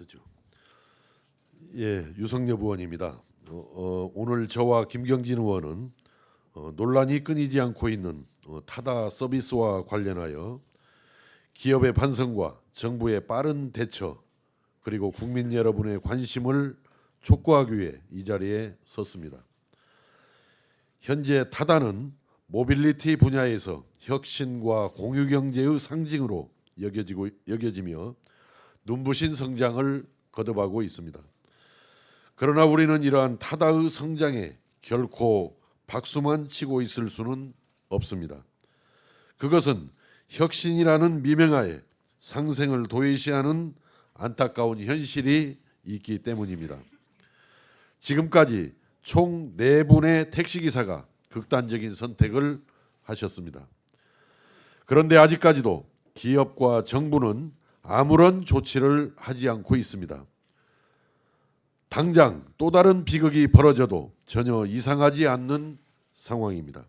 쓰죠. 예, 유성엽 의원입니다. 오늘 저와 김경진 의원은 논란이 끊이지 않고 있는 타다 서비스와 관련하여 기업의 반성과 정부의 빠른 대처 그리고 국민 여러분의 관심을 촉구하기 위해 이 자리에 섰습니다. 현재 타다는 모빌리티 분야에서 혁신과 공유경제의 상징으로 여겨지며 눈부신 성장을 거듭하고 있습니다. 그러나 우리는 이러한 타다의 성장에 결코 박수만 치고 있을 수는 없습니다. 그것은 혁신이라는 미명하에 상생을 도외시하는 안타까운 현실이 있기 때문입니다. 지금까지 총 4분의 택시기사가 극단적인 선택을 하셨습니다. 그런데 아직까지도 기업과 정부는 아무런 조치를 하지 않고 있습니다. 당장 또 다른 비극이 벌어져도 전혀 이상하지 않는 상황입니다.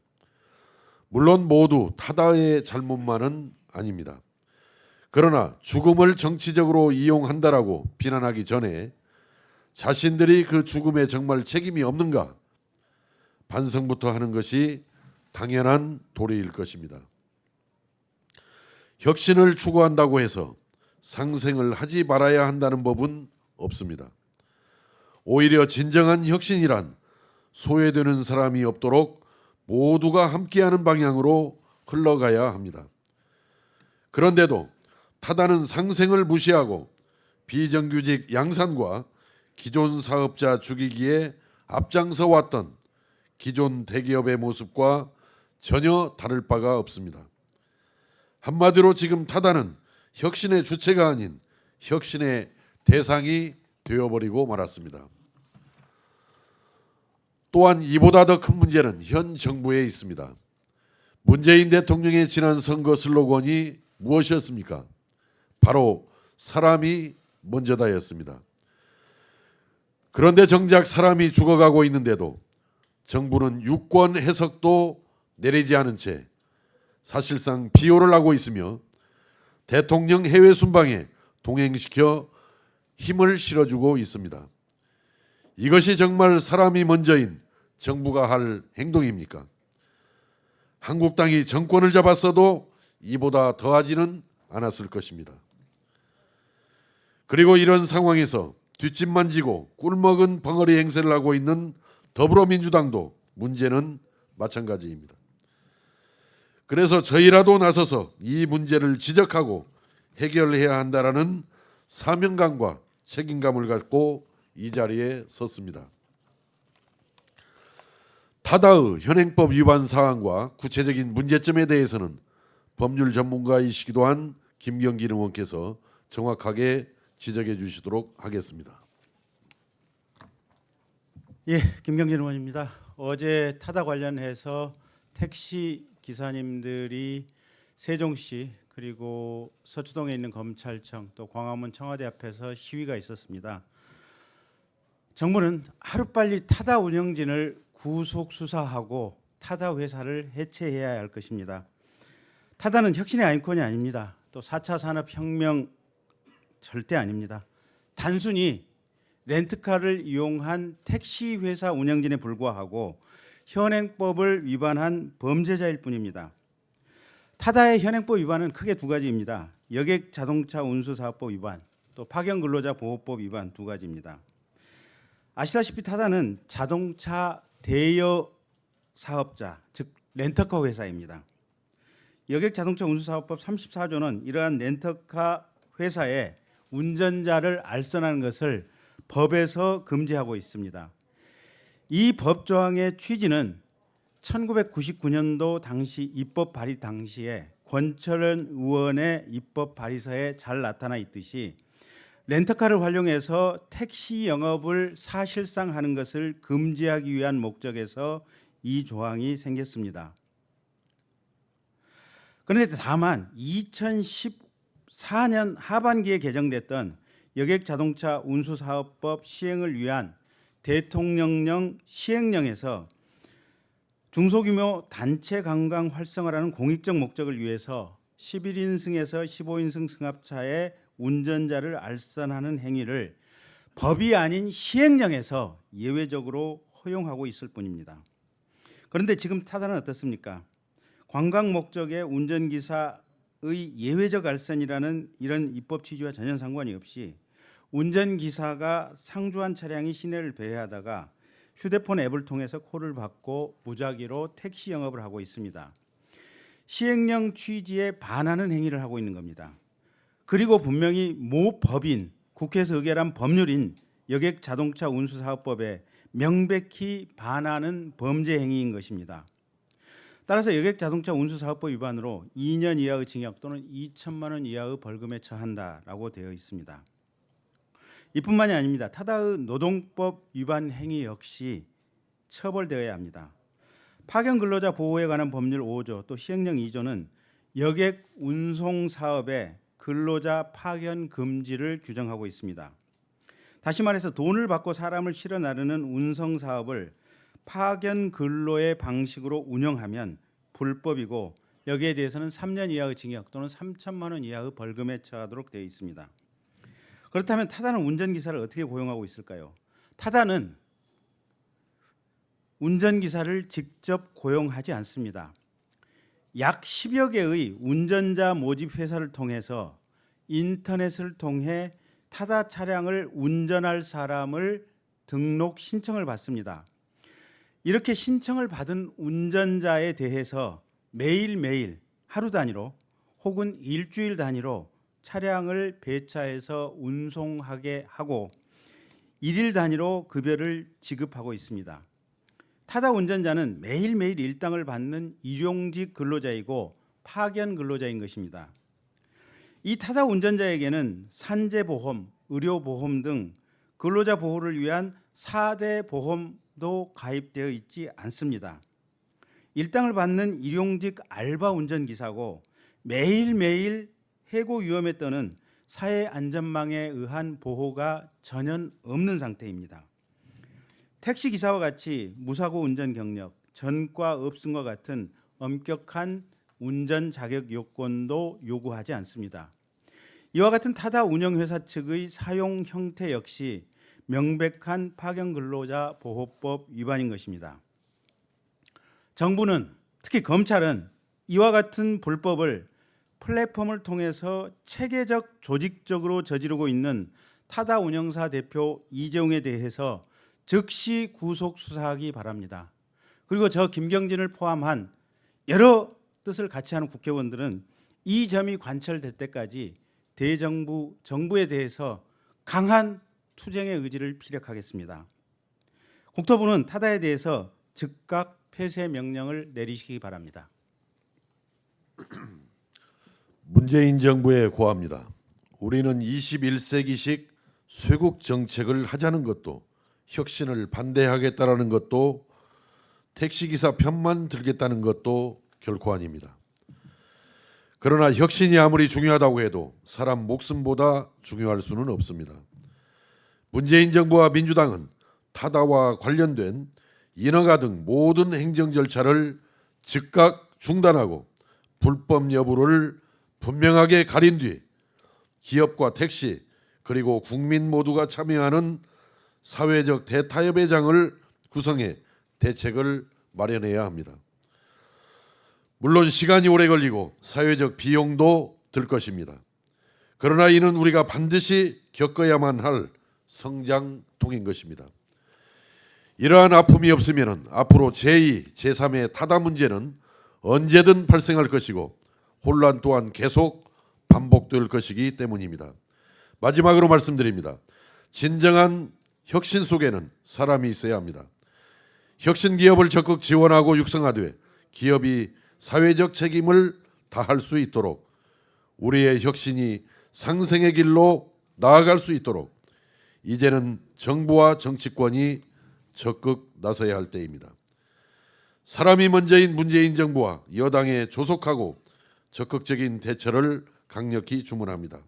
물론 모두 타다의 잘못만은 아닙니다. 그러나 죽음을 정치적으로 이용한다라고 비난하기 전에 자신들이 그 죽음에 정말 책임이 없는가 반성부터 하는 것이 당연한 도리일 것입니다. 혁신을 추구한다고 해서 상생을 하지 말아야 한다는 법은 없습니다. 오히려 진정한 혁신이란 소외되는 사람이 없도록 모두가 함께하는 방향으로 흘러가야 합니다. 그런데도 타다는 상생을 무시하고 비정규직 양산과 기존 사업자 죽이기에 앞장서 왔던 기존 대기업의 모습과 전혀 다를 바가 없습니다. 한마디로 지금 타다는 혁신의 주체가 아닌 혁신의 대상이 되어버리고 말았습니다. 또한 이보다 더 큰 문제는 현 정부에 있습니다. 문재인 대통령의 지난 선거 슬로건이 무엇이었습니까? 바로 사람이 먼저다였습니다. 그런데 정작 사람이 죽어가고 있는데도 정부는 유권 해석도 내리지 않은 채 사실상 비호를 하고 있으며 대통령 해외 순방에 동행시켜 힘을 실어주고 있습니다. 이것이 정말 사람이 먼저인 정부가 할 행동입니까? 한국당이 정권을 잡았어도 이보다 더하지는 않았을 것입니다. 그리고 이런 상황에서 뒷짐만 지고 꿀먹은 벙어리 행세를 하고 있는 더불어민주당도 문제는 마찬가지입니다. 그래서 저희라도 나서서 이 문제를 지적하고 해결해야 한다라는 사명감과 책임감을 갖고 이 자리에 섰습니다. 타다의 현행법 위반 사항과 구체적인 문제점에 대해서는 법률 전문가이시기도 한 김경진 의원께서 정확하게 지적해 주시도록 하겠습니다. 예, 김경진 의원입니다. 어제 타다 관련해서 택시 기사님들이 세종시 그리고 서초동에 있는 검찰청 또 광화문 청와대 앞에서 시위가 있었습니다. 정부는 하루빨리 타다 운영진을 구속 수사하고 타다 회사를 해체해야 할 것입니다. 타다는 혁신의 아이콘이 아닙니다. 또 4차 산업혁명 절대 아닙니다. 단순히 렌트카를 이용한 택시 회사 운영진에 불과하고 현행법을 위반한 범죄자일 뿐입니다. 타다의 현행법 위반은 크게 2가지입니다. 여객 자동차 운수 사업법 위반, 또 파견 근로자 보호법 위반 2가지입니다. 아시다시피 타다는 자동차 대여 사업자, 즉 렌터카 회사입니다. 여객 자동차 운수 사업법 34조는 이러한 렌터카 회사에 운전자를 알선하는 것을 법에서 금지하고 있습니다. 이 법 조항의 취지는 1999년도 당시 입법 발의 당시에 권철현 의원의 입법 발의서에 잘 나타나 있듯이 렌터카를 활용해서 택시 영업을 사실상 하는 것을 금지하기 위한 목적에서 이 조항이 생겼습니다. 그런데 다만 2014년 하반기에 개정됐던 여객자동차 운수사업법 시행을 위한 대통령령 시행령에서 중소규모 단체 관광 활성화라는 공익적 목적을 위해서 11인승에서 15인승 승합차의 운전자를 알선하는 행위를 법이 아닌 시행령에서 예외적으로 허용하고 있을 뿐입니다. 그런데 지금 타다는 어떻습니까? 관광 목적의 운전기사의 예외적 알선이라는 이런 입법 취지와 전혀 상관이 없이 운전기사가 상주한 차량이 시내를 배회하다가 휴대폰 앱을 통해서 콜을 받고 무작위로 택시 영업을 하고 있습니다. 시행령 취지에 반하는 행위를 하고 있는 겁니다. 그리고 분명히 모 법인, 국회에서 의결한 법률인 여객자동차운수사업법에 명백히 반하는 범죄 행위인 것입니다. 따라서 여객자동차운수사업법 위반으로 2년 이하의 징역 또는 2천만 원 이하의 벌금에 처한다라고 되어 있습니다. 이뿐만이 아닙니다. 타다의 노동법 위반 행위 역시 처벌되어야 합니다. 파견 근로자 보호에 관한 법률 5조 또 시행령 2조는 여객 운송 사업의 근로자 파견 금지를 규정하고 있습니다. 다시 말해서 돈을 받고 사람을 실어 나르는 운송 사업을 파견 근로의 방식으로 운영하면 불법이고 여기에 대해서는 3년 이하의 징역 또는 3천만 원 이하의 벌금에 처하도록 되어 있습니다. 그렇다면 타다는 운전기사를 어떻게 고용하고 있을까요? 타다는 운전기사를 직접 고용하지 않습니다. 약 10여 개의 운전자 모집 회사를 통해서 인터넷을 통해 타다 차량을 운전할 사람을 등록 신청을 받습니다. 이렇게 신청을 받은 운전자에 대해서 매일매일 하루 단위로 혹은 일주일 단위로 차량을 배차해서 운송하게 하고 일일 단위로 급여를 지급하고 있습니다. 타다 운전자는 매일매일 일당을 받는 일용직 근로자이고 파견 근로자인 것입니다. 이 타다 운전자에게는 산재보험, 의료보험 등 근로자 보호를 위한 4대 보험도 가입되어 있지 않습니다. 일당을 받는 일용직 알바 운전기사고 매일매일 해고 위험에 떠는 사회 안전망에 의한 보호가 전혀 없는 상태입니다. 택시 기사와 같이 무사고 운전 경력, 전과 없음과 같은 엄격한 운전 자격 요건도 요구하지 않습니다. 이와 같은 타다 운영회사 측의 사용 형태 역시 명백한 파견 근로자 보호법 위반인 것입니다. 정부는 특히 검찰은 이와 같은 불법을 플랫폼을 통해서 체계적 조직적으로 저지르고 있는 타다 운영사 대표 이재용에 대해서 즉시 구속 수사하기 바랍니다. 그리고 저 김경진을 포함한 여러 뜻을 같이 하는 국회의원들은 이 점이 관철될 때까지 정부에 대해서 강한 투쟁의 의지를 피력하겠습니다. 국토부는 타다에 대해서 즉각 폐쇄 명령을 내리시기 바랍니다. 문재인 정부에 고합니다. 우리는 21세기식 쇄국 정책을 하자는 것도 혁신을 반대하겠다라는 것도 택시기사 편만 들겠다는 것도 결코 아닙니다. 그러나 혁신이 아무리 중요하다고 해도 사람 목숨보다 중요할 수는 없습니다. 문재인 정부와 민주당은 타다와 관련된 인허가 등 모든 행정 절차를 즉각 중단하고 불법 여부를 분명하게 가린 뒤 기업과 택시 그리고 국민 모두가 참여하는 사회적 대타협의 장을 구성해 대책을 마련해야 합니다. 물론 시간이 오래 걸리고 사회적 비용도 들 것입니다. 그러나 이는 우리가 반드시 겪어야만 할 성장통인 것입니다. 이러한 아픔이 없으면 앞으로 제2, 제3의 타다 문제는 언제든 발생할 것이고 혼란 또한 계속 반복될 것이기 때문입니다. 마지막으로 말씀드립니다. 진정한 혁신 속에는 사람이 있어야 합니다. 혁신 기업을 적극 지원하고 육성하되 기업이 사회적 책임을 다할 수 있도록 우리의 혁신이 상생의 길로 나아갈 수 있도록 이제는 정부와 정치권이 적극 나서야 할 때입니다. 사람이 먼저인 문재인 정부와 여당의 조속하고 적극적인 대처를 강력히 주문합니다.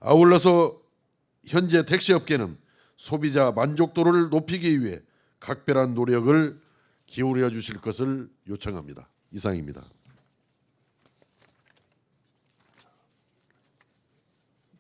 아울러서 현재 택시업계는 소비자 만족도를 높이기 위해 각별한 노력을 기울여 주실 것을 요청합니다. 이상입니다.